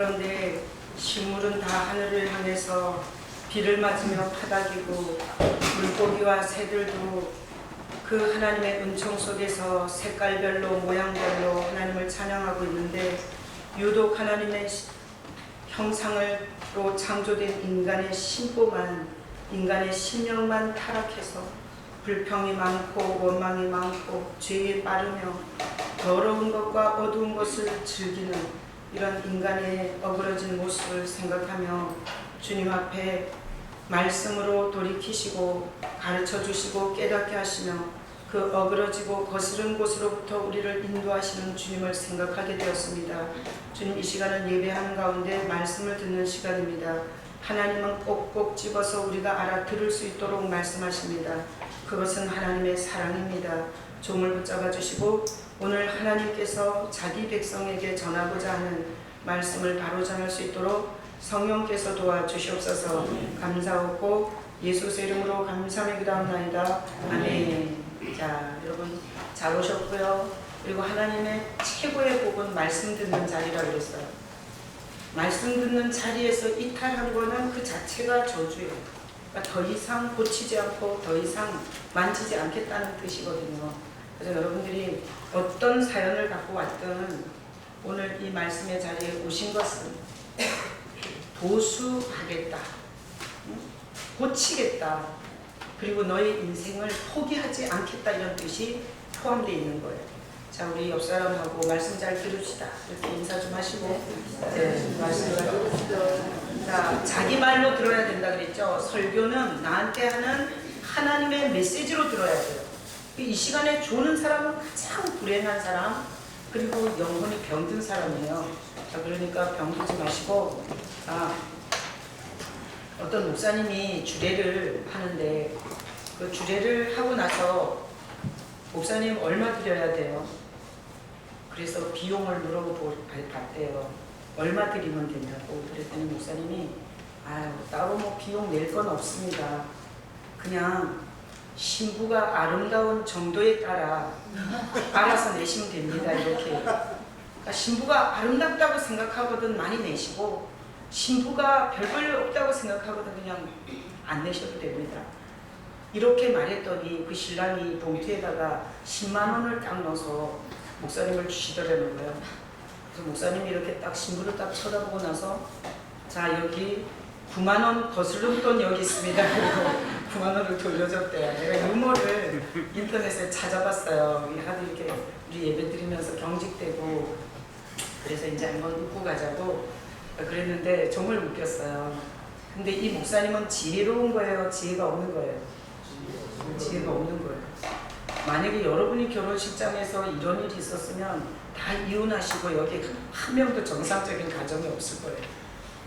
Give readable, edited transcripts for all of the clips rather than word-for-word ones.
그런데 식물은 다 하늘을 향해서 비를 맞으며 파닥이고 물고기와 새들도 그 하나님의 은총 속에서 색깔별로 모양별로 하나님을 찬양하고 있는데, 유독 하나님의 형상으로 창조된 인간의 심보만, 인간의 심령만 타락해서 불평이 많고 원망이 많고 죄에 빠르며 더러운 것과 어두운 것을 즐기는 이런 인간의 어그러진 모습을 생각하며 주님 앞에 말씀으로 돌이키시고 가르쳐 주시고 깨닫게 하시며 그 어그러지고 거스른 곳으로부터 우리를 인도하시는 주님을 생각하게 되었습니다. 주님, 이 시간은 예배하는 가운데 말씀을 듣는 시간입니다. 하나님은 꼭꼭 집어서 우리가 알아들을 수 있도록 말씀하십니다. 그것은 하나님의 사랑입니다. 종을 붙잡아 주시고 오늘 하나님께서 자기 백성에게 전하고자 하는 말씀을 바로 전할 수 있도록 성령께서 도와주시옵소서. 감사하고 예수의 이름으로 감사하며 기도합나이다. 아멘. 자, 여러분 잘 오셨고요. 그리고 하나님의 최고의 복은 말씀 듣는 자리라고 그랬어요. 말씀 듣는 자리에서 이탈한 거는 그 자체가 저주예요. 그러니까 더 이상 고치지 않고 더 이상 만지지 않겠다는 뜻이거든요. 그래서 여러분들이 어떤 사연을 갖고 왔든 오늘 이 말씀의 자리에 오신 것은 도수하겠다, 고치겠다, 그리고 너의 인생을 포기하지 않겠다, 이런 뜻이 포함되어 있는 거예요. 자, 우리 옆 사람하고 말씀 잘 들읍시다. 이렇게 인사 좀 하시고, 네, 말씀을 들읍시다. 자, 자기 말로 들어야 된다 그랬죠. 설교는 나한테 하는 하나님의 메시지로 들어야 돼요. 이 시간에 조는 사람은 가장 불행한 사람, 그리고 영혼이 병든 사람이에요. 자, 그러니까 병들지 마시고, 어떤 목사님이 주례를 하는데 그 주례를 하고 나서 목사님 얼마 드려야 돼요? 그래서 비용을 물어봤대요. 얼마 드리면 된다고. 그랬더니 목사님이 따로 뭐 비용 낼 건 없습니다. 그냥 신부가 아름다운 정도에 따라 알아서 내시면 됩니다. 이렇게. 그러니까 신부가 아름답다고 생각하거든 많이 내시고, 신부가 별 볼 일 없다고 생각하거든 그냥 안 내셔도 됩니다. 이렇게 말했더니 그 신랑이 봉투에다가 10만 원을 딱 넣어서 목사님을 주시더라는 거예요. 그래서 목사님이 이렇게 딱 신부를 딱 쳐다보고 나서, 자, 여기 9만 원 거스름 돈 여기 있습니다. 그리고 9만 원을 돌려줬대요. 내가 유머를 인터넷에 찾아봤어요. 하도 이렇게 우리 예배 드리면서 경직되고, 그래서 이제 한번 웃고 가자고 그랬는데 정말 웃겼어요. 근데 이 목사님은 지혜로운 거예요? 지혜가 없는 거예요? 지혜가 없는 거예요. 만약에 여러분이 결혼식장에서 이런 일이 있었으면 다 이혼하시고 여기 한 명도 정상적인 가정이 없을 거예요.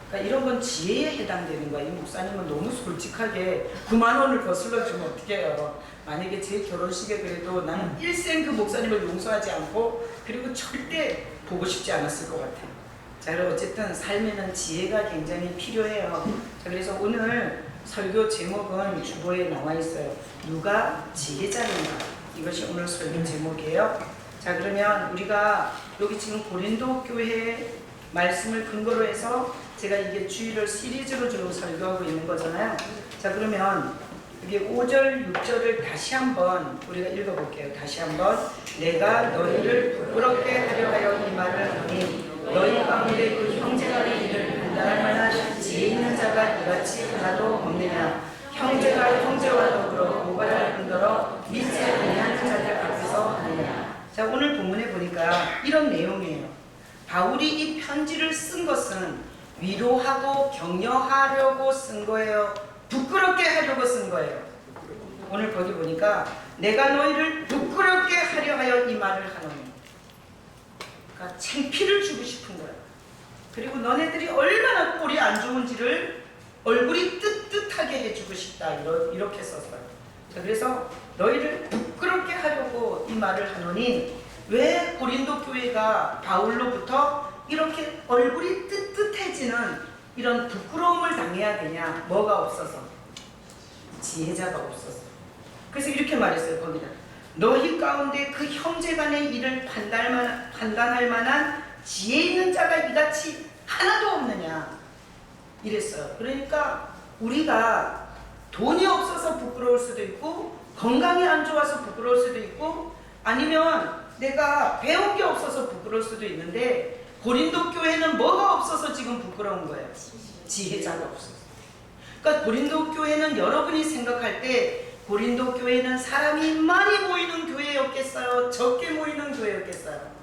그러니까 이런 건 지혜에 해당되는 거야. 이 목사님은 너무 솔직하게 9만 원을 거슬러 주면 어떻게 해요? 만약에 제 결혼식에 그래도 나는 일생 그 목사님을 용서하지 않고 그리고 절대 보고 싶지 않았을 것 같아요. 자, 여러분 어쨌든 삶에는 지혜가 굉장히 필요해요. 자, 그래서 오늘 설교 제목은 주보에 나와 있어요. 누가 지혜자인가? 이것이 오늘 설교 제목이에요. 자, 그러면 우리가 여기 지금 고린도 교회 말씀을 근거로 해서 제가 이게 주일을 시리즈로 지금 설교하고 있는 거잖아요. 자, 그러면 여기 5절, 6절을 다시 한번 우리가 읽어볼게요. 다시 한번. 내가 너희를 부끄럽게 하려 하여 이 말을 하니 너희 가운데 그 형제간의 일을 판단할 만한 지혜 있는 자가 이같이 하나도 없느냐. 형제가 형제와 더불어 고발할 뿐더러 믿지 아니하는 자들 앞에서 하느냐. 자, 오늘 본문에 보니까 이런 내용이에요. 바울이 이 편지를 쓴 것은 위로하고 격려하려고 쓴 거예요? 부끄럽게 하려고 쓴 거예요? 오늘 거기 보니까 내가 너희를 부끄럽게 하려 하여 이 말을 하노니. 그러니까 창피를 주고 싶은 거예요. 그리고 너네들이 얼마나 꼴이 안 좋은지를 얼굴이 뜨뜻하게 해주고 싶다. 이렇게 썼어요. 자, 그래서 너희를 부끄럽게 하려고 이 말을 하노니, 왜 고린도 교회가 바울로부터 이렇게 얼굴이 뜨뜻해지는 이런 부끄러움을 당해야 되냐? 뭐가 없어서? 지혜자가 없어서. 그래서 이렇게 말했어요. 거기다 너희 가운데 그 형제간의 일을 판단할 만한 지혜 있는 자가 이같이 하나도 없느냐 이랬어요. 그러니까 우리가 돈이 없어서 부끄러울 수도 있고 건강이 안 좋아서 부끄러울 수도 있고 아니면 내가 배운 게 없어서 부끄러울 수도 있는데 고린도 교회는 뭐가 없어서 지금 부끄러운 거예요? 지혜자가 없어서. 그러니까 고린도 교회는 여러분이 생각할 때 고린도 교회는 사람이 많이 모이는 교회였겠어요? 적게 모이는 교회였겠어요?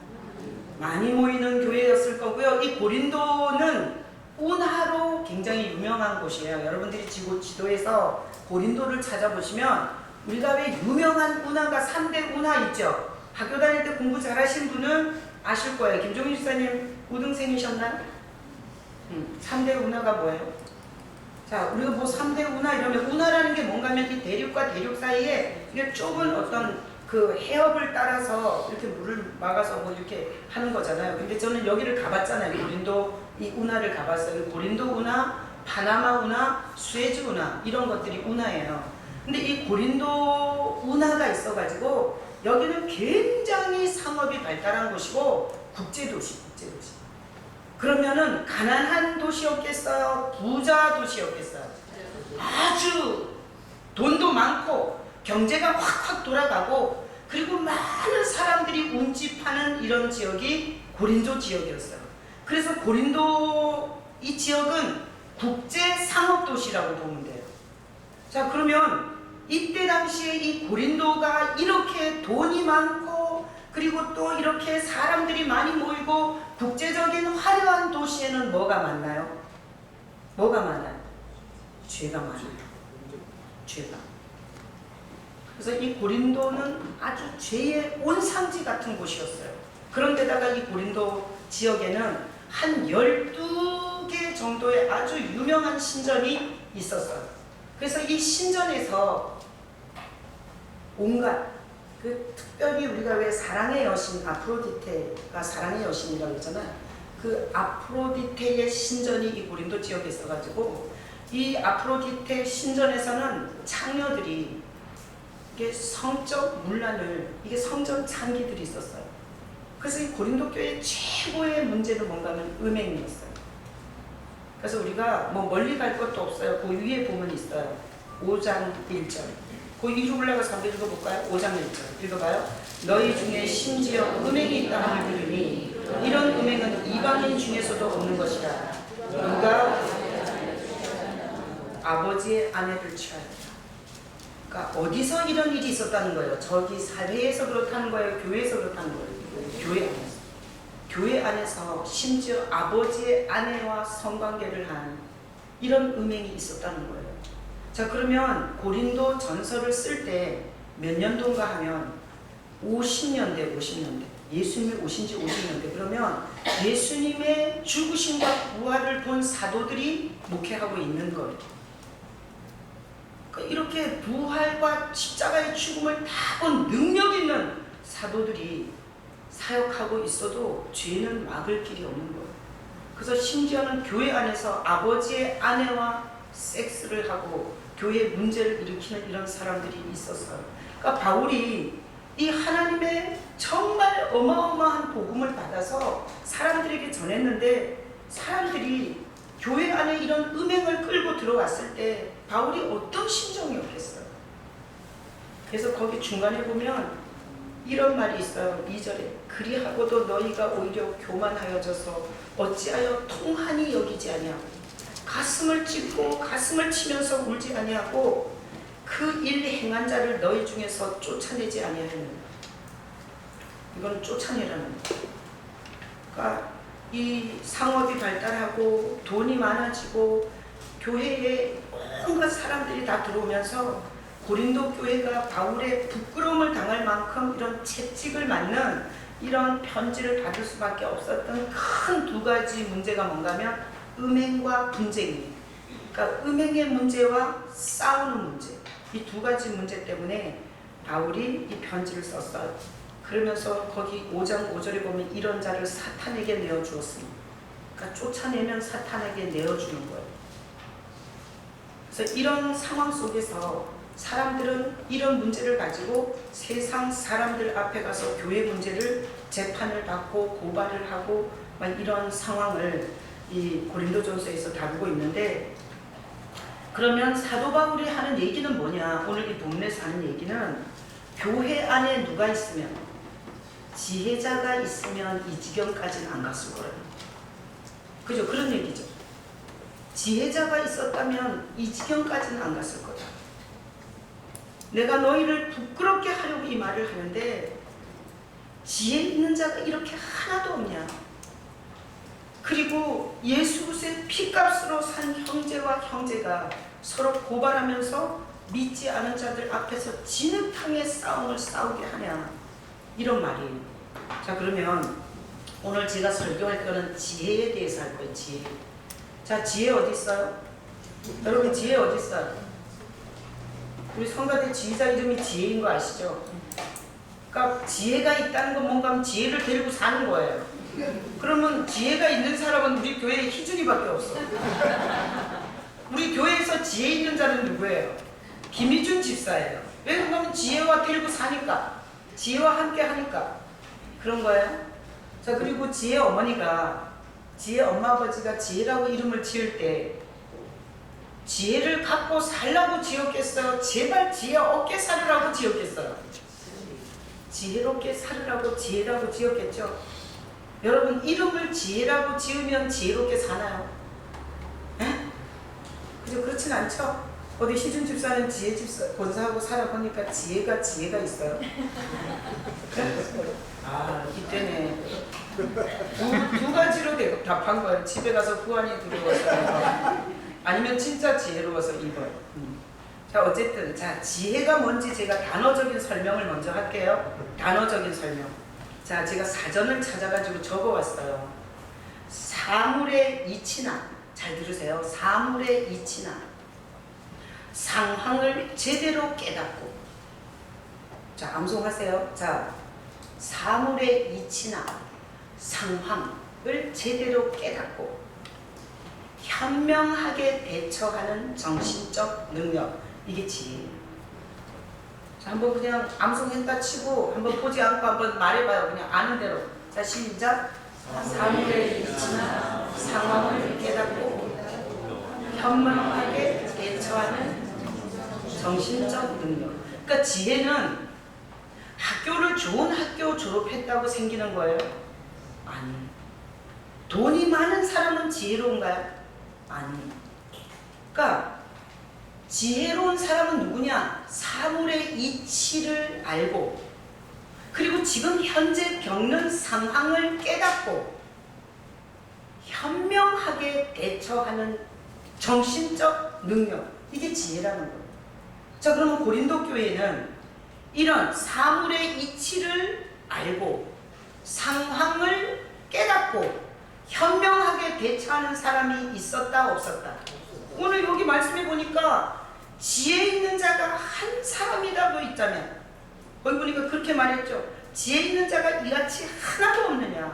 많이 모이는 교회였을 거고요. 이 고린도는 운하로 굉장히 유명한 곳이에요. 여러분들이 지도에서 고린도를 찾아보시면 우리가 왜 유명한 운하가 3대 운하 있죠? 학교 다닐 때 공부 잘하신 분은 아실 거예요. 김종인 집사님 우등생이셨나요? 3대 운하가 뭐예요? 자, 우리가 뭐 3대 운하 이러면 운하라는 게 뭔가 하면 이 대륙과 대륙 사이에 이게 좁은 어떤 그 해협을 따라서 이렇게 물을 막아서 뭐 이렇게 하는 거잖아요. 근데 저는 여기를 가봤잖아요. 고린도 이 운하를 가봤어요. 고린도 운하, 파나마 운하, 수에즈 운하 이런 것들이 운하예요. 근데 이 고린도 운하가 있어가지고 여기는 굉장히 상업이 발달한 곳이고 국제도시. 그러면은 가난한 도시였겠어요? 부자 도시였겠어요? 아주 돈도 많고 경제가 확확 돌아가고 그리고 많은 사람들이 운집하는 이런 지역이 고린도 지역이었어요. 그래서 고린도 이 지역은 국제 상업 도시라고 보면 돼요. 자, 그러면 이때 당시에 이 고린도가 이렇게 돈이 많고 그리고 또 이렇게 사람들이 많이 모이고 국제적인 화려한 도시에는 뭐가 많나요? 뭐가 많아요? 죄가 많아요. 죄가. 그래서 이 고린도는 아주 죄의 온상지 같은 곳이었어요. 그런데다가 이 고린도 지역에는 한 12개 정도의 아주 유명한 신전이 있었어요. 그래서 이 신전에서 온갖 특별히 우리가 왜 사랑의 여신 아프로디테가 사랑의 여신이라고 했잖아요. 그 아프로디테의 신전이 이 고린도 지역에 있어가지고 이 아프로디테 신전에서는 창녀들이 이게 성적 문란을 이게 성전 창기들이 있었어요. 그래서 이 고린도 교회의 최고의 문제는 뭔가 하면 음행이었어요. 그래서 우리가 뭐 멀리 갈 것도 없어요. 그 위에 보면 있어요. 5장 1절. 그 위로 올라가서 한번 읽어볼까요? 5장 1절 읽어봐요. 너희 중에 심지어 음행이 있다 하는 들으니 이런 음행은 이방인 중에서도 없는 것이라. 누가 아버지의 아내를 취하였다. 그러니까 어디서 이런 일이 있었다는 거예요? 저기 사회에서 그렇다는 거예요? 교회에서 그렇다는 거예요? 교회 안에서. 교회 안에서 심지어 아버지의 아내와 성관계를 한 이런 음행이 있었다는 거예요. 자, 그러면 고린도 전서를 쓸 때 몇 년도인가 하면 50년대. 예수님이 오신 지 50년대. 그러면 예수님의 죽으심과 부활을 본 사도들이 목회하고 있는 거예요. 그러니까 이렇게 부활과 십자가의 죽음을 다 본 능력 있는 사도들이 사역하고 있어도 죄는 막을 길이 없는 거예요. 그래서 심지어는 교회 안에서 아버지의 아내와 섹스를 하고 교회 문제를 일으키는 이런 사람들이 있었어요. 그러니까 바울이 이 하나님의 정말 어마어마한 복음을 받아서 사람들에게 전했는데 사람들이 교회 안에 이런 음행을 끌고 들어왔을 때 바울이 어떤 심정이었겠어요? 그래서 거기 중간에 보면 이런 말이 있어요. 2절에 그리하고도 너희가 오히려 교만하여져서 어찌하여 통한이 여기지 아니하고 가슴을 찢고 가슴을 치면서 울지 아니하고 그 일 행한 자를 너희 중에서 쫓아내지 아니하였느냐. 이건 쫓아내라는 거예요. 그러니까 이 상업이 발달하고 돈이 많아지고 교회에 온갖 사람들이 다 들어오면서 고린도 교회가 바울의 부끄러움을 당할 만큼 이런 채찍을 맞는 이런 편지를 받을 수밖에 없었던 큰 두 가지 문제가 뭔가 하면 음행과 분쟁이에요. 그러니까 음행의 문제와 싸우는 문제, 이 두 가지 문제 때문에 바울이 이 편지를 썼어요. 그러면서 거기 5장 5절에 보면 이런 자를 사탄에게 내어주었습니다. 그러니까 쫓아내면 사탄에게 내어주는 거예요. 그래서 이런 상황 속에서 사람들은 이런 문제를 가지고 세상 사람들 앞에 가서 교회 문제를 재판을 받고 고발을 하고 막 이런 상황을 이 고린도전서에서 다루고 있는데, 그러면 사도 바울이 하는 얘기는 뭐냐? 오늘 이 본문에서 하는 얘기는 교회 안에 누가 있으면, 지혜자가 있으면 이 지경까지는 안 갔을 거예요. 그죠? 그런 얘기죠. 지혜자가 있었다면 이 지경까지는 안 갔을 거다. 내가 너희를 부끄럽게 하려고 이 말을 하는데, 지혜 있는 자가 이렇게 하나도 없냐? 그리고 예수 그리스도의 피값으로 산 형제와 형제가 서로 고발하면서 믿지 않은 자들 앞에서 진흙탕의 싸움을 싸우게 하냐? 이런 말이에요. 자, 그러면 오늘 제가 설교할 거는 지혜에 대해서 할 거예요. 지혜. 자, 지혜 어디 있어요? 여러분, 지혜 어디 있어요? 우리 성가대 지휘자 이름이 지혜인 거 아시죠? 그러니까 지혜가 있다는 건 뭔가 하면 지혜를 데리고 사는 거예요. 그러면 지혜가 있는 사람은 우리 교회에 희준이밖에 없어. 우리 교회에서 지혜 있는 자는 누구예요? 김희준 집사예요. 왜 그러냐면 지혜와 데리고 사니까, 지혜와 함께 하니까 그런 거예요. 자, 그리고 지혜 어머니가, 지혜 엄마 아버지가 지혜라고 이름을 지을 때 지혜를 갖고 살라고 지었겠어요? 제발 지혜 없게 살으라고 지었겠어요? 지혜롭게 살으라고 지혜라고 지었겠죠? 여러분, 이름을 지혜라고 지으면 지혜롭게 사나요? 에? 그죠? 그렇진 않죠? 어디 희준 집사는 지혜 집사 권사하고 살아보니까 지혜가 있어요. 아, 이때네. 두 가지로 답한 거예요. 집에 가서 후환이 두려워서 아니면 진짜 지혜로워서 2번. 자, 어쨌든 자, 지혜가 뭔지 제가 단어적인 설명을 먼저 할게요. 단어적인 설명. 자, 제가 사전을 찾아가지고 적어왔어요. 사물의 이치나, 잘 들으세요. 사물의 이치나 상황을 제대로 깨닫고, 자, 암송하세요. 자, 사물의 이치나 상황을 제대로 깨닫고 현명하게 대처하는 정신적 능력, 이게 지혜예요. 자, 한번 그냥 암송했다 치고 한번 보지 않고 한번 말해봐요. 그냥 아는 대로. 자, 시작. 사물의 이치나 상황을 깨닫고 현명하게 대처하는 정신적 능력. 그러니까 지혜는 학교를 좋은 학교 졸업했다고 생기는 거예요? 아니. 돈이 많은 사람은 지혜로운가요? 아니. 그러니까 지혜로운 사람은 누구냐? 사물의 이치를 알고, 그리고 지금 현재 겪는 상황을 깨닫고 현명하게 대처하는 정신적 능력, 이게 지혜라는 거예요. 자, 그러면 고린도 교회는 이런 사물의 이치를 알고 상황을 깨닫고 현명하게 대처하는 사람이 있었다, 없었다? 오늘 여기 말씀해 보니까 지혜 있는 자가 한 사람이라도 있다면, 거기 보니까 그렇게 말했죠. 지혜 있는 자가 이같이 하나도 없느냐.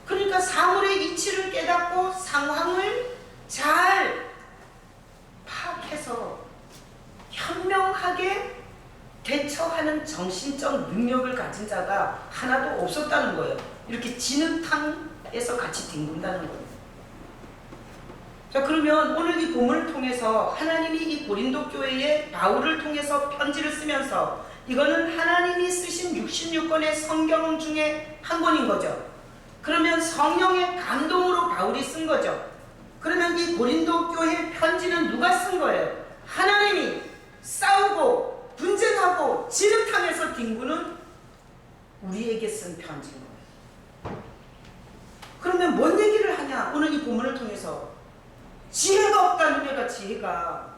그러니까 사물의 이치를 깨닫고 상황을 잘 파악해서 현명하게 대처하는 정신적 능력을 가진 자가 하나도 없었다는 거예요. 이렇게 진흙탕에서 같이 뒹군다는 거예요. 자, 그러면 오늘 이 본문을 통해서 하나님이 이 고린도 교회에 바울을 통해서 편지를 쓰면서, 이거는 하나님이 쓰신 66권의 성경 중에 한 권인 거죠. 그러면 성령의 감동으로 바울이 쓴 거죠. 그러면 이 고린도 교회 편지는 누가 쓴 거예요? 하나님이 싸우고 분쟁하고 진흙탕에서 뒹구는 우리에게 쓴 편지인 거예요. 그러면 뭔 얘기를 하냐? 오늘 이 본문을 통해서 지혜가 없다는 얘가, 지혜가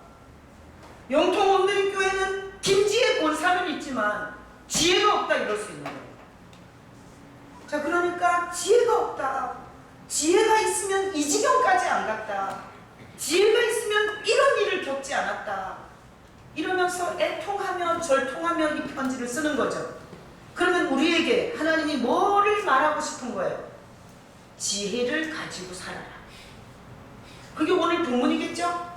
영통 없는 교회는 김지혜 권사는 있지만 지혜가 없다, 이럴 수 있는 거예요. 자, 그러니까 지혜가 없다, 지혜가 있으면 이 지경까지 안 갔다, 지혜가 있으면 이런 일을 겪지 않았다, 이러면서 애통하며 절통하며 이 편지를 쓰는 거죠. 그러면 우리에게 하나님이 뭐를 말하고 싶은 거예요? 지혜를 가지고 살아라. 그게 오늘 본문이겠죠?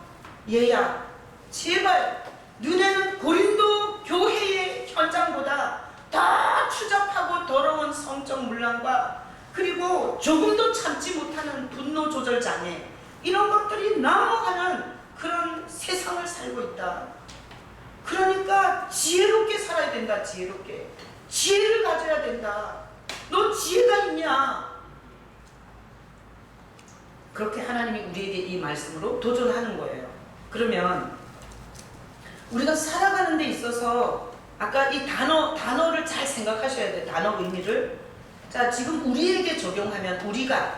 얘야, 제발 너네는 고린도 교회의 현장보다 더 추잡하고 더러운 성적 문란과 그리고 조금도 참지 못하는 분노 조절 장애, 이런 것들이 넘어가는 그런 세상을 살고 있다. 그러니까 지혜롭게 살아야 된다. 지혜롭게. 지혜를 가져야 된다. 너 지혜가 있냐? 그렇게 하나님이 우리에게 이 말씀으로 도전하는 거예요. 그러면 우리가 살아가는 데 있어서 아까 이 단어를 잘 생각하셔야 돼요. 단어 의미를. 자, 지금 우리에게 적용하면 우리가,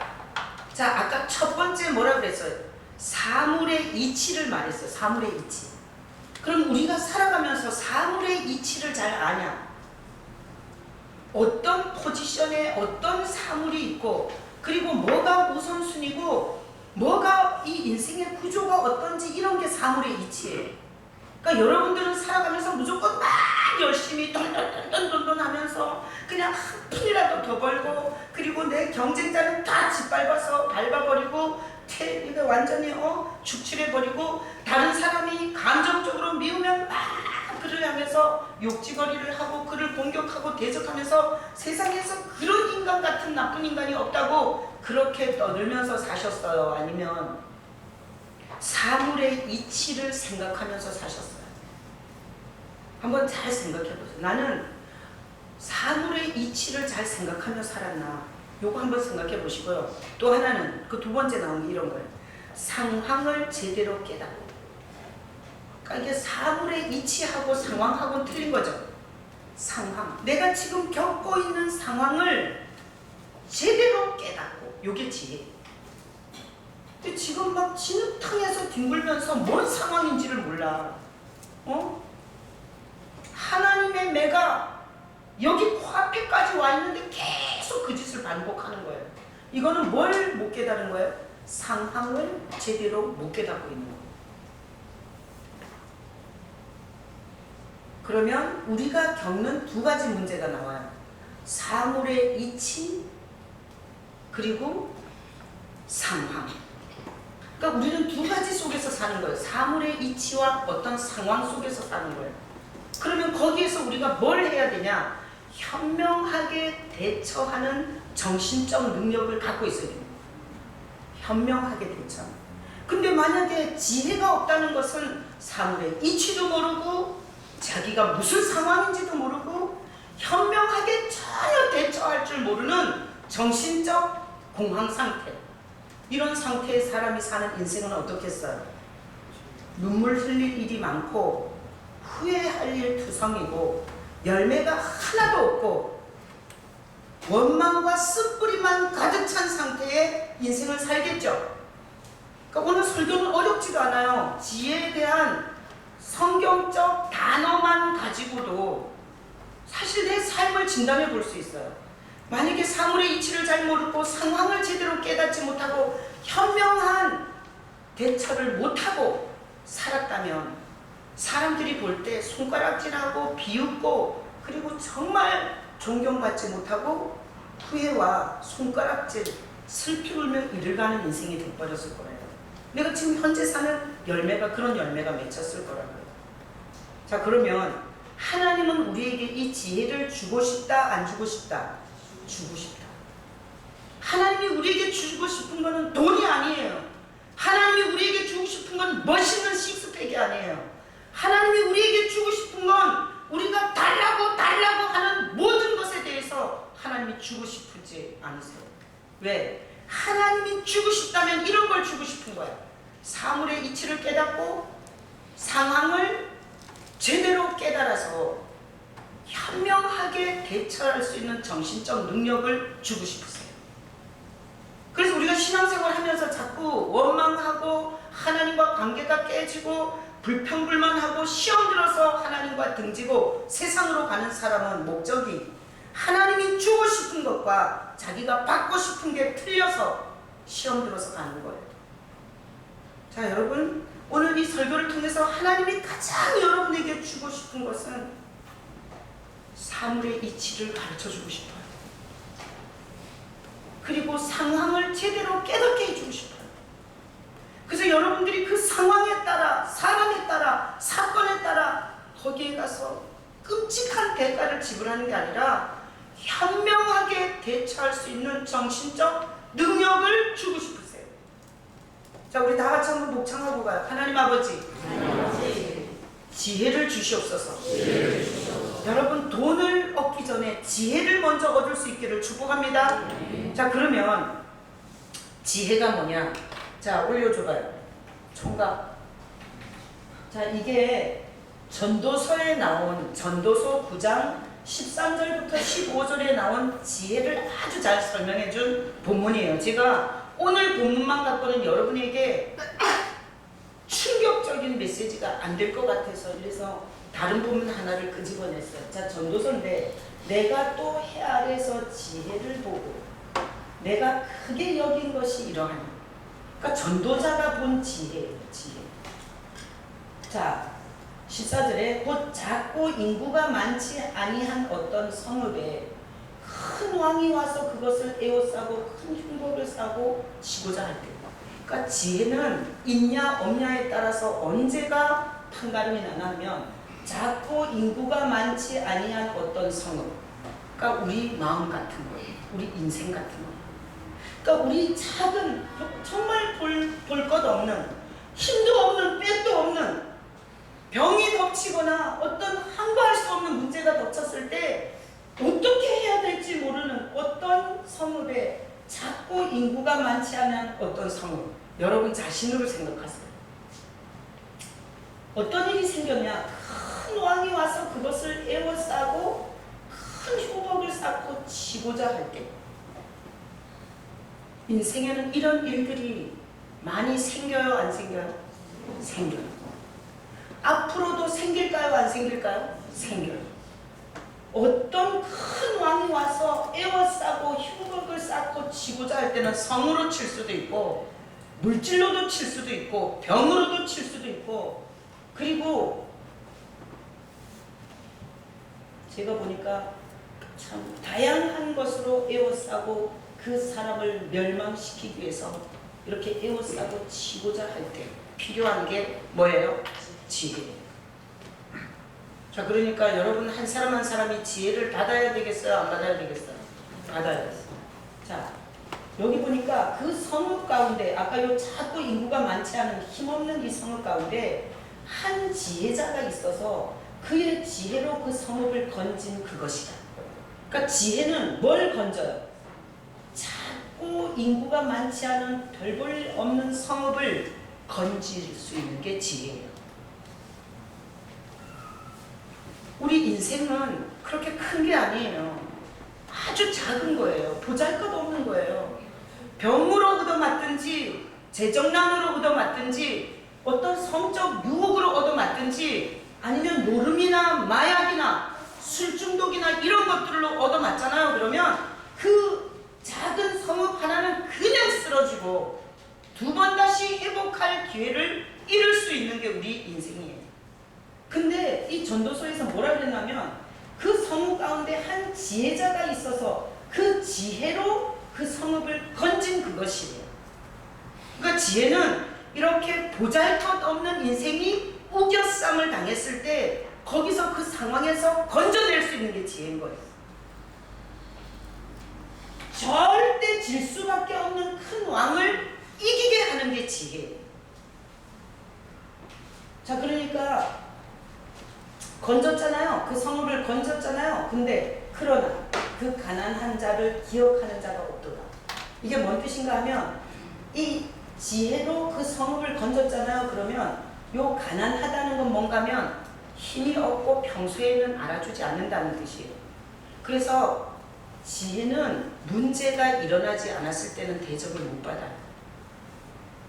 자, 아까 첫 번째 뭐라 그랬어요? 사물의 이치를 말했어요. 사물의 이치. 그럼 우리가 살아가면서 사물의 이치를 잘 아냐? 어떤 포지션에 어떤 사물이 있고, 그리고 뭐가 우선순위고, 뭐가 이 인생의 구조가 어떤지, 이런 게 사물의 이치예요. 그러니까 여러분들은 살아가면서 무조건 막 열심히 돈돈돈돈 하면서 그냥 한 푼이라도 더 벌고, 그리고 내 경쟁자는 다 짓밟아서 밟아버리고 이게 완전히 축출해버리고, 다른 사람이 감정적으로 미우면 막 그를 하면서 욕지거리를 하고 그를 공격하고 대적하면서 세상에서 그런 인간 같은 나쁜 인간이 없다고 그렇게 떠들면서 사셨어요? 아니면 사물의 이치를 생각하면서 사셨어요? 한번 잘 생각해보세요. 나는 사물의 이치를 잘 생각하며 살았나? 요거 한번 생각해 보시고요. 또 하나는 그 두 번째 나온 게 이런 거예요. 상황을 제대로 깨닫고. 그러니까 이게 사물의 이치하고 상황하고는 틀린 거죠. 상황. 내가 지금 겪고 있는 상황을 제대로 깨닫고. 요게 지혜. 근데 지금 막 진흙탕에서 뒹굴면서 뭔 상황인지를 몰라. 하나님의 매가 여기 코앞에까지 와 있는데 계속 그 짓을 반복하는 거예요. 이거는 뭘 못 깨달은 거예요? 상황을 제대로 못 깨닫고 있는 거예요. 그러면 우리가 겪는 두 가지 문제가 나와요. 사물의 이치, 그리고 상황. 그러니까 우리는 두 가지 속에서 사는 거예요. 사물의 이치와 어떤 상황 속에서 사는 거예요. 그러면 거기에서 우리가 뭘 해야 되냐? 현명하게 대처하는 정신적 능력을 갖고 있어야 됩니다. 현명하게 대처. 근데 만약에 지혜가 없다는 것은 사물의 이치도 모르고 자기가 무슨 상황인지도 모르고 현명하게 전혀 대처할 줄 모르는 정신적 공황 상태. 이런 상태의 사람이 사는 인생은 어떻겠어요? 눈물 흘릴 일이 많고 후회할 일 투성이고 열매가 하나도 없고 원망과 쓴뿌리만 가득 찬 상태의 인생을 살겠죠. 그러니까 오늘 설교는 어렵지도 않아요. 지혜에 대한 성경적 단어만 가지고도 사실 내 삶을 진단해 볼 수 있어요. 만약에 사물의 이치를 잘 모르고 상황을 제대로 깨닫지 못하고 현명한 대처를 못하고 살았다면 사람들이 볼 때 손가락질하고 비웃고, 그리고 정말 존경받지 못하고 후회와 손가락질, 슬피 울며 이를 가는 인생이 돼버렸을 거예요. 내가 지금 현재 사는 열매가 그런 열매가 맺혔을 거라고요. 자, 그러면 하나님은 우리에게 이 지혜를 주고 싶다, 안 주고 싶다? 주고 싶다. 하나님이 우리에게 주고 싶은 것은 돈이 아니에요. 하나님이 우리에게 주고 싶은 건 멋있는 식스팩이 아니에요. 하나님이 우리에게 주고 싶은 건 우리가 달라고 하는 모든 것에 대해서 하나님이 주고 싶지 않으세요. 왜? 하나님이 주고 싶다면 이런 걸 주고 싶은 거야. 사물의 이치를 깨닫고 상황을 제대로 깨달아서 현명하게 대처할 수 있는 정신적 능력을 주고 싶으세요. 그래서 우리가 신앙생활 하면서 자꾸 원망하고 하나님과 관계가 깨지고 불평불만하고 시험 들어서 하나님과 등지고 세상으로 가는 사람은 목적이 하나님이 주고 싶은 것과 자기가 받고 싶은 게 틀려서 시험 들어서 가는 거예요. 자, 여러분, 오늘 이 설교를 통해서 하나님이 가장 여러분에게 주고 싶은 것은 사물의 이치를 가르쳐주고 싶어요. 그리고 상황을 제대로 깨닫게 해주고 싶어요. 그래서 여러분들이 그 상황에 따라, 사람에 따라, 사건에 따라 거기에 가서 끔찍한 대가를 지불하는 게 아니라 현명하게 대처할 수 있는 정신적 능력을 주고 싶으세요. 자, 우리 다 같이 한번 목창하고 가요. 하나님 아버지, 지혜를 주시옵소서. 여러분, 돈을 얻기 전에 지혜를 먼저 얻을 수 있기를 축복합니다. 자, 그러면 지혜가 뭐냐? 자, 올려줘봐요. 총각. 자, 이게 전도서에 나온, 전도서 9장 13절부터 15절에 나온 지혜를 아주 잘 설명해 준 본문이에요. 제가 오늘 본문만 갖고는 여러분에게 충격적인 메시지가 안 될 것 같아서 그래서 다른 본문 하나를 끄집어냈어요. 자, 전도서인데 내가 또 해 아래서 지혜를 보고 내가 크게 여긴 것이 이러하니. 그러니까 전도자가 본 지혜예요. 지혜. 자, 14절에 곧 작고 인구가 많지 아니한 어떤 성읍에 큰 왕이 와서 그것을 에워싸고 큰 흉복을 싸고 치고자 할 때. 그러니까 지혜는 있냐 없냐에 따라서 언제가 판가름이 나냐면 작고 인구가 많지 아니한 어떤 성읍. 그러니까 우리 마음 같은 거예요. 우리 인생 같은 거예요. 그러니까 우리 작은 정말 볼 것 없는 힘도 없는 빼도 없는 병이 덮치거나 어떤 항거할 수 없는 문제가 덮쳤을 때 어떻게 해야 될지 모르는 어떤 성읍에 작고 인구가 많지 않은 어떤 성읍. 여러분 자신으로 생각하세요. 어떤 일이 생겼냐? 큰 왕이 와서 그것을 에워싸고 큰 효복을 쌓고 치고자 할 때 인생에는 이런 일들이 많이 생겨요? 안 생겨요? 생겨요. 앞으로도 생길까요? 안 생길까요? 생겨요. 어떤 큰 왕이 와서 에워싸고 흉복을 쌓고 치고자 할 때는 성으로 칠 수도 있고 물질로도 칠 수도 있고 병으로도 칠 수도 있고 그리고 제가 보니까 참 다양한 것으로 에워싸고 그 사람을 멸망시키기 위해서 이렇게 에워싸고 치고자 할 때 필요한 게 뭐예요? 지혜. 자, 그러니까 여러분 한 사람 한 사람이 지혜를 받아야 되겠어요? 안 받아야 되겠어요? 받아야 돼요. 자, 여기 보니까 그 성읍 가운데 아까 요 작고 인구가 많지 않은 힘없는 이 성읍 가운데 한 지혜자가 있어서 그의 지혜로 그 성읍을 건진 그것이다. 그러니까 지혜는 뭘 건져요? 작고 인구가 많지 않은 별 볼 없는 성읍을 건질 수 있는 게 지혜예요. 우리 인생은 그렇게 큰 게 아니에요. 아주 작은 거예요. 보잘것없는 거예요. 병으로 얻어맞든지 재정난으로 얻어맞든지 어떤 성적 유혹으로 얻어맞든지 아니면 노름이나 마약이나 술 중독이나 이런 것들로 얻어맞잖아요. 그러면 그 작은 성읍 하나는 그냥 쓰러지고 두 번 다시 회복할 기회를 잃을 수 있는 게 우리 인생이에요. 근데 이 전도서에서 뭐라 그랬냐면 그 성읍 가운데 한 지혜자가 있어서 그 지혜로 그 성읍을 건진 그것이에요. 그러니까 지혜는 이렇게 보잘것없는 인생이 우겨쌈을 당했을 때 거기서 그 상황에서 건져낼 수 있는 게 지혜인 거예요. 절대 질 수밖에 없는 큰 왕을 이기게 하는 게 지혜예요. 자, 그러니까 건졌잖아요. 그 성읍을 건졌잖아요. 근데 그러나 그 가난한 자를 기억하는 자가 없도다. 이게 뭔 뜻인가 하면 이 지혜로 그 성읍을 건졌잖아요. 그러면 요 가난하다는 건 뭔가 하면 힘이 없고 평소에는 알아주지 않는다는 뜻이에요. 그래서 지혜는 문제가 일어나지 않았을 때는 대접을 못 받아요.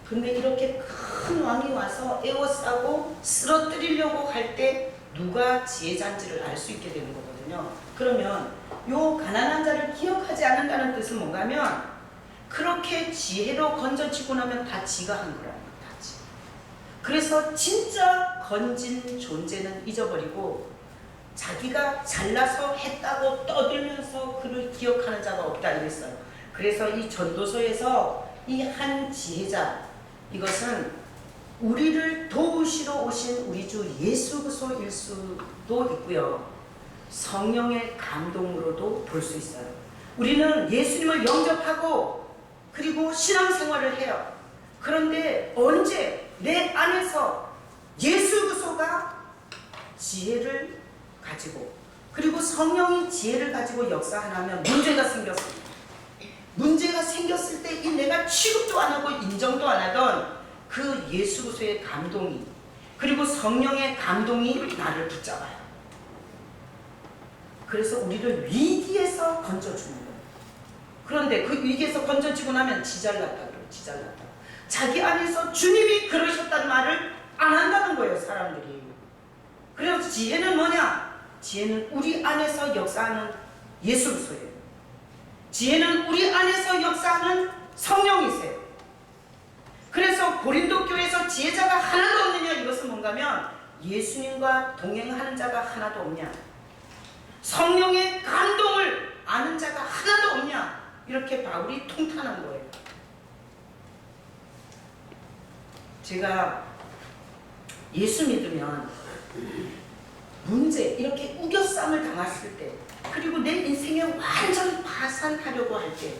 근데 이렇게 큰 왕이 와서 에워싸고 쓰러뜨리려고 할 때 누가 지혜자인지를 알 수 있게 되는 거거든요. 그러면 요 가난한 자를 기억하지 않는다는 뜻은 뭔가 하면 그렇게 지혜로 건져지고 나면 다 지가 한 거라는 거예요. 다 지. 그래서 진짜 건진 존재는 잊어버리고 자기가 잘나서 했다고 떠들면서 그를 기억하는 자가 없다 이랬어요. 그래서 이 전도서에서 이 한 지혜자, 이것은 우리를 도우시러 오신 우리 주 예수 그리스도일 수도 있고요. 성령의 감동으로도 볼 수 있어요. 우리는 예수님을 영접하고 그리고 신앙생활을 해요. 그런데 언제 내 안에서 예수 그리스도가 지혜를 가지고 그리고 성령이 지혜를 가지고 역사하면 문제가 생겼습니다. 문제가 생겼을 때 이 내가 취급도 안 하고 인정도 안 하던 그 예수 그리스도의 감동이 그리고 성령의 감동이 나를 붙잡아요. 그래서 우리를 위기에서 건져주는 거예요. 그런데 그 위기에서 건져지고 나면 지잘났다 그래요. 지잘났다. 자기 안에서 주님이 그러셨다는 말을 안 한다는 거예요. 사람들이. 그래서 지혜는 뭐냐? 지혜는 우리 안에서 역사하는 예수 그리스도예요. 지혜는 우리 안에서 역사하는 성령이세요. 그래서 고린도 교회에서 지혜자가 하나도 없느냐, 이것은 뭔가면 예수님과 동행하는 자가 하나도 없냐, 성령의 감동을 아는 자가 하나도 없냐, 이렇게 바울이 통탄한 거예요. 제가 예수 믿으면 문제, 이렇게 우겨쌈을 당했을 때, 그리고 내 인생에 완전 파산하려고 할 때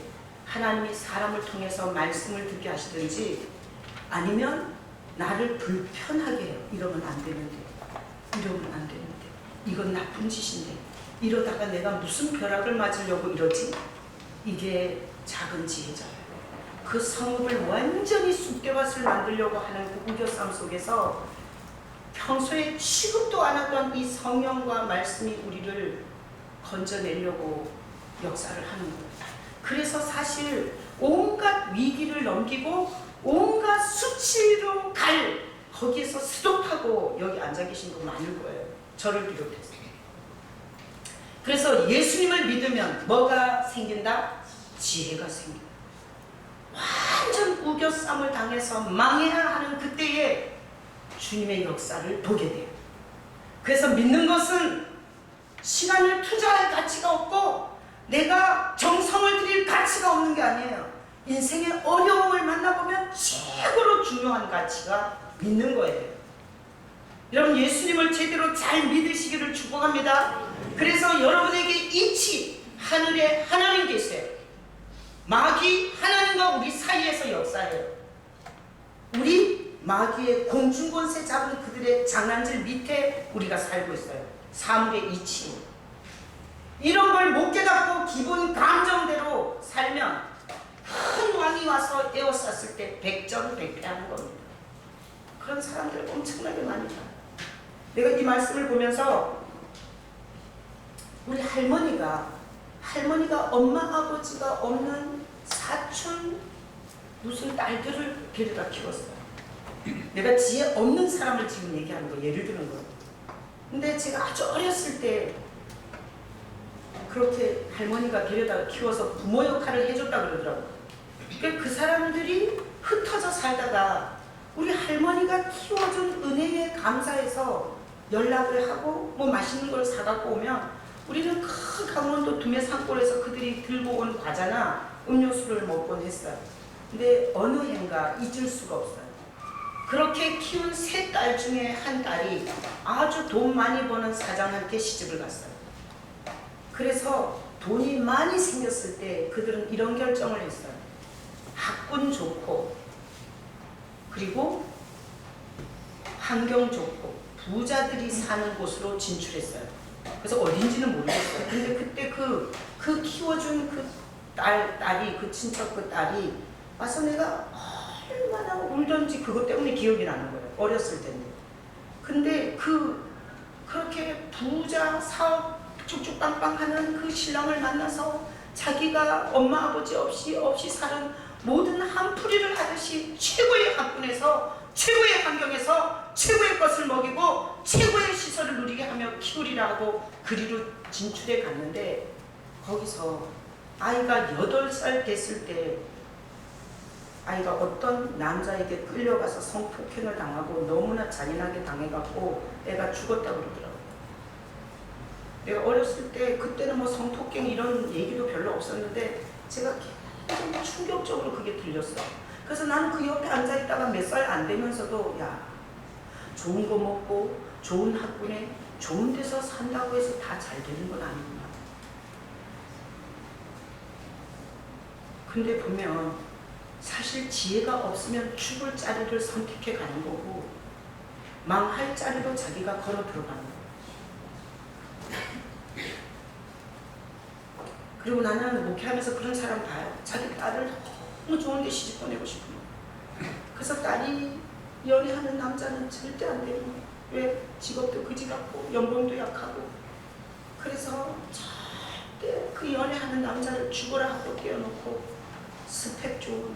하나님이 사람을 통해서 말씀을 듣게 하시든지 아니면 나를 불편하게 해요. 이러면 안 되는데, 이러면 안 되는데, 이건 나쁜 짓인데, 이러다가 내가 무슨 벼락을 맞으려고 이러지? 이게 작은 지혜자예요. 그 성읍을 완전히 쑥대밭을 만들려고 하는 그 우겨쌈 속에서 평소에 취급도 안 하던 이 성령과 말씀이 우리를 건져내려고 역사를 하는 거예요. 그래서 사실 온갖 위기를 넘기고 온갖 수치로 갈 거기에서 스톱하고 여기 앉아 계신 분 많을 거예요. 저를 비롯해서. 그래서 예수님을 믿으면 뭐가 생긴다? 지혜가 생긴다. 완전 우겨쌈을 당해서 망해야 하는 그때에 주님의 역사를 보게 돼요. 그래서 믿는 것은 시간을 투자할 가치가 없고 내가 정성을 들일 가치가 없는 게 아니에요. 인생의 어려움을 만나보면 최고로 중요한 가치가 믿는 거예요. 여러분, 예수님을 제대로 잘 믿으시기를 축복합니다. 그래서 여러분에게 이치 하늘에 하나님 계세요. 마귀 하나님과 우리 사이에서 역사해요. 우리 마귀의 공중권세 잡은 그들의 장난질 밑에 우리가 살고 있어요. 사물의 이치. 이런 걸 못 깨닫고 기본 감정대로 살면 큰 왕이 와서 에워쌌을 때 백전백패하는 겁니다. 그런 사람들 엄청나게 많이 봐요. 내가 이 말씀을 보면서 우리 할머니가 엄마 아버지가 없는 사촌 무슨 딸들을 데려다 키웠어요. 내가 지혜 없는 사람을 지금 얘기하는 거, 예를 드는 거. 근데 제가 아주 어렸을 때 그렇게 할머니가 데려다 키워서 부모 역할을 해줬다 그러더라고요. 그 사람들이 흩어져 살다가 우리 할머니가 키워준 은혜에 감사해서 연락을 하고 뭐 맛있는 걸 사갖고 오면 우리는 큰 강원도 두메 산골에서 그들이 들고 온 과자나 음료수를 먹곤 했어요. 근데 어느 해인가 잊을 수가 없어요. 그렇게 키운 세 딸 중에 한 딸이 아주 돈 많이 버는 사장한테 시집을 갔어요. 그래서 돈이 많이 생겼을 때 그들은 이런 결정을 했어요. 학군 좋고 그리고 환경 좋고 부자들이 사는 곳으로 진출했어요. 그래서 어딘지는 모르겠어요. 근데 그때 그 키워준 그 딸이, 그 친척 그 딸이 와서 내가 얼마나 울던지 그것 때문에 기억이 나는 거예요. 어렸을 때인데. 근데 그렇게 부자 사업 쭉쭉빵빵 하는 그 신랑을 만나서 자기가 엄마 아버지 없이 사는 모든 한풀이를 하듯이 최고의 학군에서 최고의 환경에서 최고의 것을 먹이고 최고의 시설을 누리게 하며 키우리라고 그리로 진출해 갔는데 거기서 아이가 8살 됐을 때 아이가 어떤 남자에게 끌려가서 성폭행을 당하고 너무나 잔인하게 당해갖고 애가 죽었다고 그러더라고요. 내가 어렸을 때 그때는 뭐 성폭행 이런 얘기도 별로 없었는데 제가 계속 충격적으로 그게 들렸어. 그래서 나는 그 옆에 앉아있다가 몇 살 안 되면서도 야, 좋은 거 먹고 좋은 학군에 좋은 데서 산다고 해서 다 잘 되는 건 아닙니다. 근데 보면 사실 지혜가 없으면 죽을 자리를 선택해 가는 거고 망할 자리로 자기가 걸어 들어가는 거예요. 그리고 나는 목회하면서 그런 사람 봐요. 자기 딸을 너무 좋은 데 시집 보내고 싶은 거예요. 그래서 딸이 연애하는 남자는 절대 안 되는 거예요. 왜? 직업도 그지 같고 연봉도 약하고. 그래서 절대 그 연애하는 남자를 죽어라 하고 떼어놓고 스펙 좋은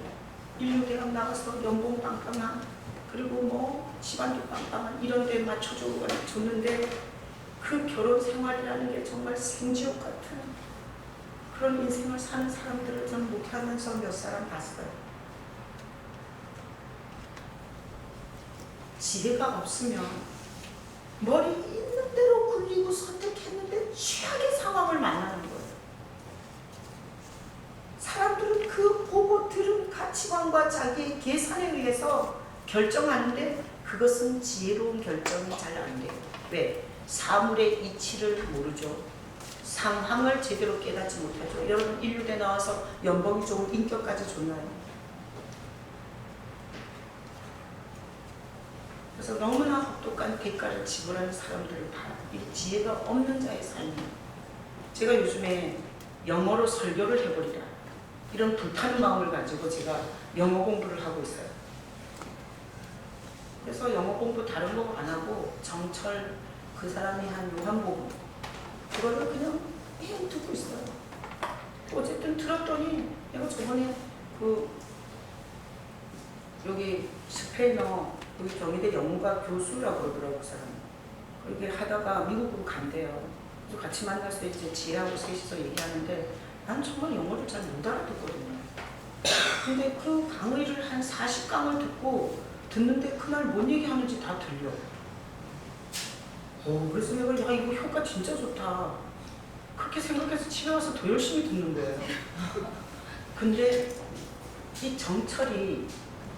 인류대학 나가서 연봉 빵빵한 그리고 뭐 집안도 빵빵한 이런 데 맞춰줬는데 그 결혼 생활이라는 게 정말 생지옥 같은 그런 인생을 사는 사람들을 저는 목회하면서 몇 사람 봤어요. 지혜가 없으면 머리 있는 대로 굴리고 선택했는데 최악의 상황을 만나는 거예요. 사람들은 그 보고 들은 가치관과 자기의 계산에 의해서 결정하는데 그것은 지혜로운 결정이 잘 안 돼요. 왜? 사물의 이치를 모르죠. 상황을 제대로 깨닫지 못하죠. 여러분 인류대 나와서 연봉이 좋은 인격까지 좋나요? 그래서 너무나 혹독한 대가를 지불하는 사람들을 봐요. 이 지혜가 없는 자의 삶이에요. 제가 요즘에 영어로 설교를 해버리라 이런 불타는 마음을 가지고 제가 영어 공부를 하고 있어요. 그래서 영어 공부 다른 거 안 하고 정철 그 사람이 한 요한복음 그거를 그냥 듣고 있어요. 어쨌든 들었더니 내가 저번에 그 여기 스페인어 여기 경희대 영문과 교수라고 그러더라고 그 사람. 그렇게 하다가 미국으로 간대요. 그래서 같이 만나서 이제 지혜하고 셋이서 얘기하는데 난 정말 영어를 잘 못 알아듣거든요. 근데 그 강의를 한 40강을 듣는데 그날 뭔 얘기하는지 다 들려. 그래서 내가 야 이거 효과 진짜 좋다. 그렇게 생각해서 집에 와서 더 열심히 듣는 거예요. 근데 이 정철이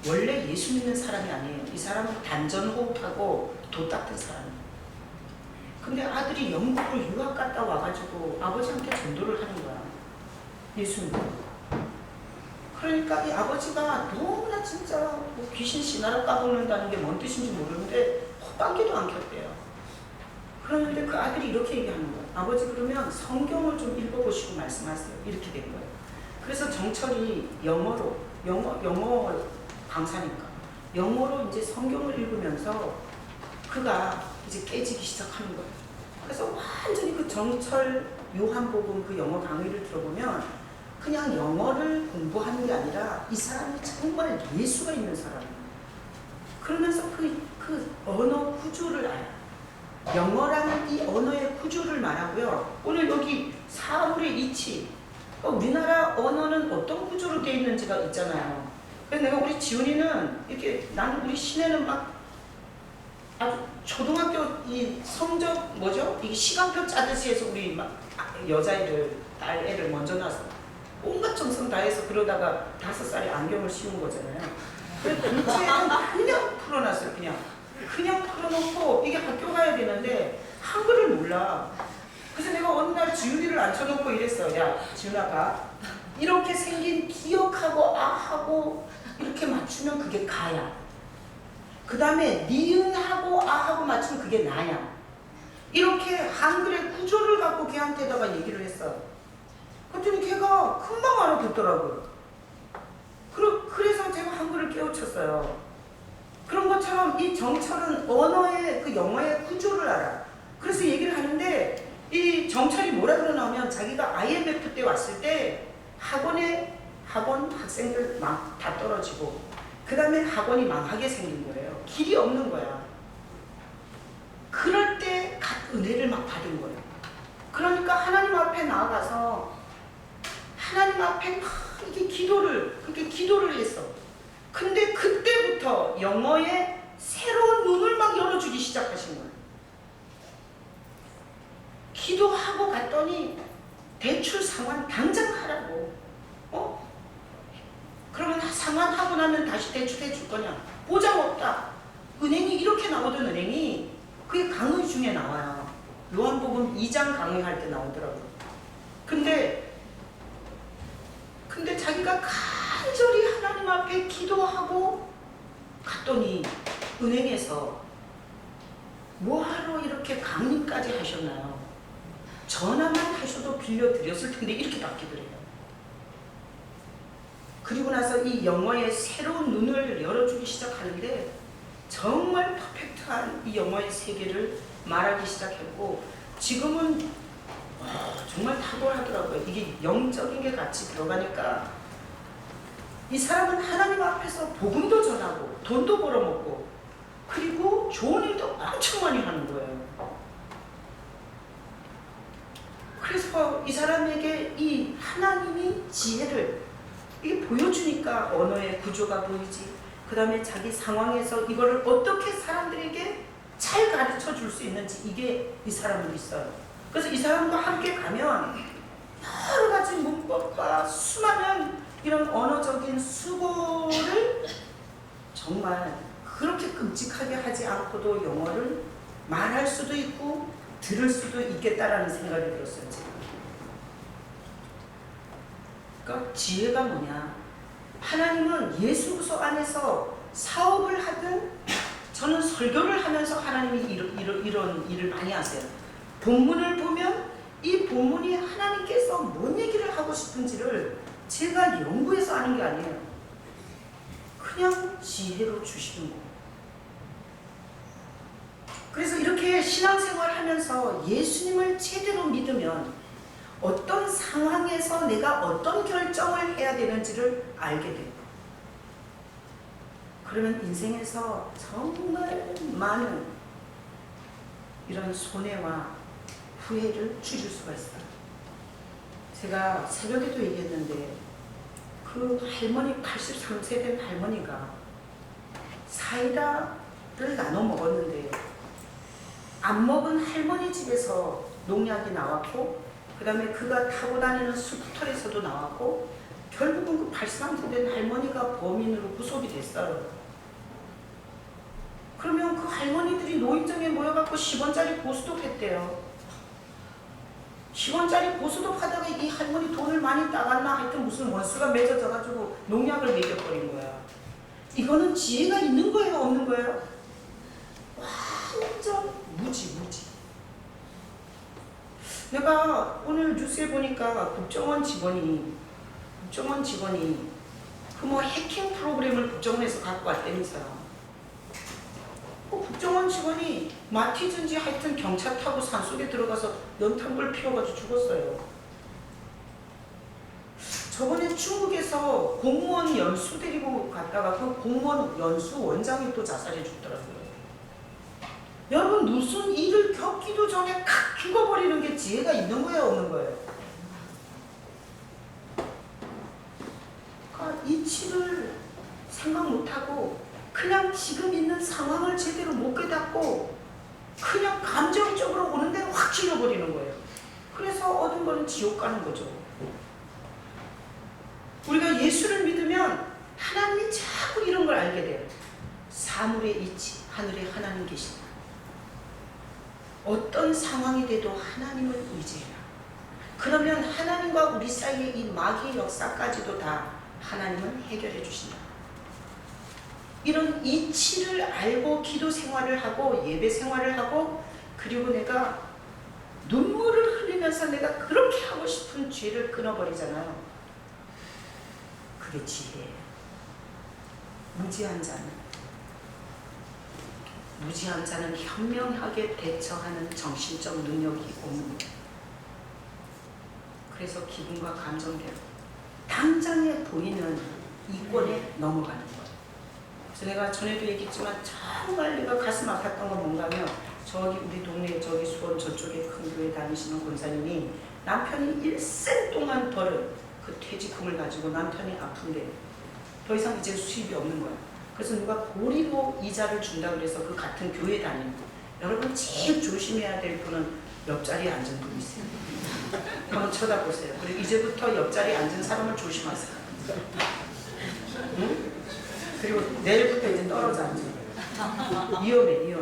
원래 예수 믿는 사람이 아니에요. 이 사람은 단전호흡하고 도 닦은 사람이에요. 근데 아들이 영국으로 유학 갔다 와가지고 아버지한테 전도를 하는 거야. 예수 믿는. 그러니까 이 아버지가 너무나 진짜 뭐 귀신 신하를 까먹는다는 게 뭔 뜻인지 모르는데 호빵기도 안 켰대요. 그러는데 그 아들이 이렇게 얘기하는 거예요. 아버지 그러면 성경을 좀 읽어보시고 말씀하세요. 이렇게 된 거예요. 그래서 정철이 영어 강사니까 영어로 이제 성경을 읽으면서 그가 이제 깨지기 시작하는 거예요. 그래서 완전히 그 정철 요한복음 그 영어 강의를 들어보면 그냥 영어를 공부하는 게 아니라 이 사람이 정말 예수가 있는 사람이에요. 그러면서 그 언어 구조를 알아요. 영어라는 이 언어의 구조를 말하고요. 오늘 여기 사물의 이치, 우리나라 언어는 어떤 구조로 되어 있는지가 있잖아요. 그래서 내가 우리 지훈이는 이렇게 나는 우리 시내는 막 아주 초등학교 이 성적 뭐죠? 이게 시간표 짜듯이 해서 우리 막 여자애들 딸 애를 먼저 낳아서 온갖 정성 다해서 그러다가 5살에 안경을 씌운 거잖아요. 그래서 둘째는 그냥 풀어놨어요. 그냥 풀어놓고 이게 학교 가야 되는데 한글을 몰라. 그래서 내가 어느 날 지훈이를 앉혀놓고 이랬어. 야 지훈아가 이렇게 생긴 기억하고 아하고 이렇게 맞추면 그게 가야. 그 다음에 니은하고 아하고 맞추면 그게 나야. 이렇게 한글의 구조를 갖고 걔한테다가 얘기를 했어. 그랬더니 걔가 금방 알아듣더라고요. 그래서 제가 한글을 깨우쳤어요. 그런 것처럼 이 정철은 언어의 그 영어의 구조를 알아. 그래서 얘기를 하는데 이 정철이 뭐라 그러냐면 자기가 IMF 때 왔을 때 학원 학생들 막 다 떨어지고 그 다음에 학원이 망하게 생긴 거예요. 길이 없는 거야. 그럴 때 각 은혜를 막 받은 거예요. 그러니까 하나님 앞에 나아가서 하나님 앞에 막 그렇게 기도를 했어. 근데 그때부터 영어의 새로운 눈을 막 열어주기 시작하신 거예요. 기도하고 갔더니 대출 상환 당장 하라고. 그러면 상환하고 나면 다시 대출해 줄 거냐? 보장 없다. 은행이 이렇게 나오던 은행이 그게 강의 중에 나와요. 요한복음 2장 강의할 때 나오더라고요. 근데 자기가 간절히 하나님 앞에 기도하고 갔더니 은행에서 뭐하러 이렇게 강의까지 하셨나요? 전화만 하셔도 빌려드렸을 텐데 이렇게 바뀌더래요. 그리고 나서 이 영어의 새로운 눈을 열어주기 시작하는데 정말 퍼펙트한 이 영어의 세계를 말하기 시작했고 지금은 정말 탁월하더라고요. 이게 영적인 게 같이 들어가니까 이 사람은 하나님 앞에서 복음도 전하고 돈도 벌어먹고 그리고 좋은 일도 엄청 많이 하는 거예요. 그래서 이 사람에게 이 하나님이 지혜를 이게 보여주니까 언어의 구조가 보이지. 그 다음에 자기 상황에서 이거를 어떻게 사람들에게 잘 가르쳐 줄 수 있는지 이게 이 사람은 있어요. 그래서 이 사람과 함께 가면 여러 가지 문법과 수많은 이런 언어적인 수고를 정말 그렇게 끔찍하게 하지 않고도 영어를 말할 수도 있고 들을 수도 있겠다라는 생각이 들었어요. 제가. 그러니까 지혜가 뭐냐? 하나님은 예수구속 안에서 사업을 하든 저는 설교를 하면서 하나님이 이런 일을 많이 하세요. 본문을 보면 이 본문이 하나님께서 뭔 얘기를 하고 싶은지를 제가 연구해서 아는 게 아니에요. 그냥 지혜로 주시는 거예요. 그래서 이렇게 신앙생활을 하면서 예수님을 제대로 믿으면 어떤 상황에서 내가 어떤 결정을 해야 되는지를 알게 돼요. 그러면 인생에서 정말 많은 이런 손해와 후회를 줄일 수가 있어요. 제가 새벽에도 얘기했는데 그 할머니 83세 된 할머니가 사이다를 나눠 먹었는데 안 먹은 할머니 집에서 농약이 나왔고 그 다음에 그가 타고 다니는 스쿠터에서도 나왔고 결국은 그 83세 된 할머니가 범인으로 구속이 됐어요. 그러면 그 할머니들이 노인정에 모여갖고 10원짜리 고스톱 했대요. 10원짜리 고스톱 하다가 이 할머니 돈을 많이 따갔나 하여튼 무슨 원수가 맺어져가지고 농약을 먹여버린 거야. 이거는 지혜가 있는 거예요, 없는 거예요? 완전 무지. 내가 오늘 뉴스에 보니까 국정원 직원이 그 뭐 해킹 프로그램을 국정원에서 갖고 왔다면서요. 국정원 직원이 마티즈인지 하여튼 경차 타고 산속에 들어가서 연탄불 피워가지고 죽었어요. 저번에 중국에서 공무원 연수 데리고 갔다가 그 공무원 연수 원장이 또 자살해 죽더라고요. 여러분 무슨 일을 겪기도 전에 칵 죽어버리는 게 지혜가 있는 거예요, 없는 거예요? 그러니까 이치를 생각 못하고 그냥 지금 있는 상황을 제대로 못 깨닫고 그냥 감정적으로 오는 대로 확 질러버리는 거예요. 그래서 얻은 거는 지옥 가는 거죠. 우리가 예수를 믿으면 하나님이 자꾸 이런 걸 알게 돼요. 사물의 이치, 하늘에 하나님 계신다. 어떤 상황이 돼도 하나님을 의지해라. 그러면 하나님과 우리 사이의 이 마귀의 역사까지도 다 하나님은 해결해 주신다. 이런 이치를 알고 기도 생활을 하고 예배 생활을 하고 그리고 내가 눈물을 흘리면서 내가 그렇게 하고 싶은 죄를 끊어버리잖아요. 그게 지혜예요. 무지한 자는 현명하게 대처하는 정신적 능력이 없는 거예요. 그래서 기분과 감정대로 당장에 보이는 이권에 넘어가는 거예요. 그래서 내가 전에도 얘기했지만 정말 내가 가슴 아팠던 건 뭔가 하면 저기 우리 동네 저기 수원 저쪽에 큰 교회 다니시는 권사님이 남편이 일생 동안 벌은 그 퇴직금을 가지고 남편이 아픈데 더 이상 이제 수입이 없는 거야. 그래서 누가 고리로 이자를 준다 그래서 그 같은 교회 다니는 거. 여러분 제일 조심해야 될 분은 옆자리에 앉은 분이 있어요. 한번 쳐다보세요. 그리고 이제부터 옆자리에 앉은 사람을 조심하세요. 응? 그리고 내일부터 이제 떨어져 앉아요. 위험해.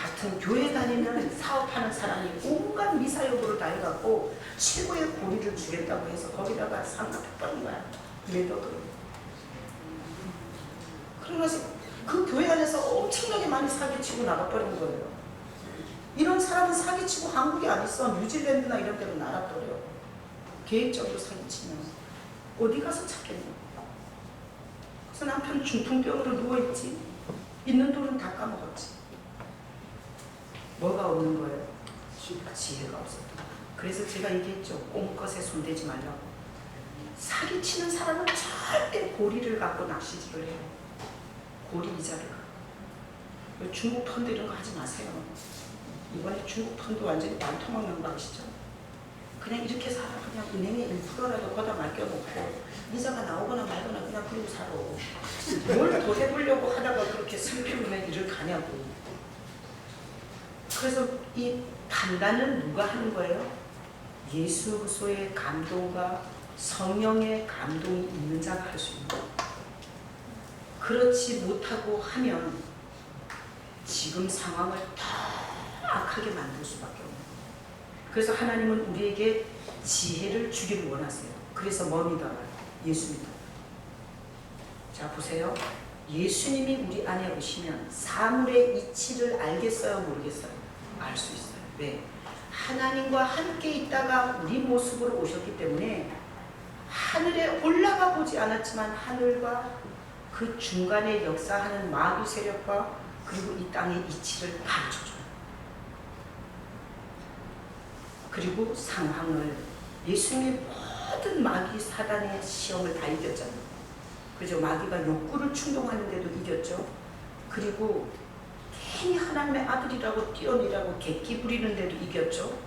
같은 교회 다니는 사업하는 사람이 온갖 미사역으로 다 해갖고 최고의 고리를 주겠다고 해서 거기다가 상납했던 거야. 매도도. 그러면서 그 교회 안에서 엄청나게 많이 사기치고 나가버린 거예요. 이런 사람은 사기치고 한국에 안 있어. 뉴질랜드나 이런 데로 나가버려. 계획적으로 사기치면 어디 가서 찾겠냐. 그래서 남편 중풍병으로 누워있지. 있는 돈은 다 까먹었지. 뭐가 없는 거예요? 지혜가 없었다. 그래서 제가 얘기했죠. 꼼것에 손대지 말라고. 사기치는 사람은 절대 고리를 갖고 낚시질을 해요. 고리 이자를 갖고. 중국 펀드 이런 거 하지 마세요. 이번에 중국 펀드 완전히 반토막 난 것이죠. 그냥 이렇게 살아. 그냥 은행에 1%라도 거다 맡겨놓고 이자가 나오거나 말거나 그냥 그러고 살아. 뭘 더 해보려고 하다가 그렇게 슬피우면 일을 가냐고. 그래서 이 판단은 누가 하는 거예요? 예수 그리스도의 감동과 성령의 감동이 있는 자가 할 수 있는 거예요. 그렇지 못하고 하면 지금 상황을 더 악하게 만들 수밖에 없는 거예요. 그래서 하나님은 우리에게 지혜를 주기를 원하세요. 그래서 뭐 믿어요? 예수 믿어요. 자 보세요. 예수님이 우리 안에 오시면 사물의 이치를 알겠어요? 모르겠어요? 알 수 있어요. 왜? 하나님과 함께 있다가 우리 모습으로 오셨기 때문에 하늘에 올라가 보지 않았지만 하늘과 그 중간에 역사하는 마귀 세력과 그리고 이 땅의 이치를 가르쳐줘요. 그리고 상황을 예수님이 모든 마귀 사단의 시험을 다 이겼잖아요. 그죠? 마귀가 욕구를 충동하는데도 이겼죠. 그리고 괜히 하나님의 아들이라고 뛰어내라고 객기 부리는데도 이겼죠.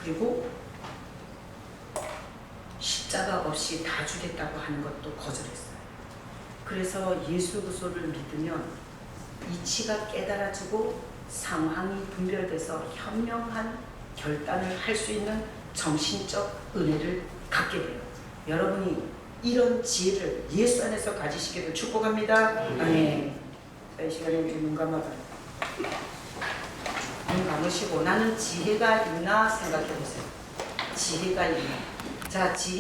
그리고 십자가 없이 다 주겠다고 하는 것도 거절했어요. 그래서 예수 그리스도를 믿으면 이치가 깨달아지고 상황이 분별돼서 현명한 결단을 할 수 있는 정신적 은혜를 갖게 돼요. 여러분이 이런 지혜를 예수 안에서 가지시기를 축복합니다. 아멘. 이 시간에 우리 눈 감아봐요. 눈 감으시고 나는 지혜가 있나 생각해 보세요. 지혜가 있나. 자, 지혜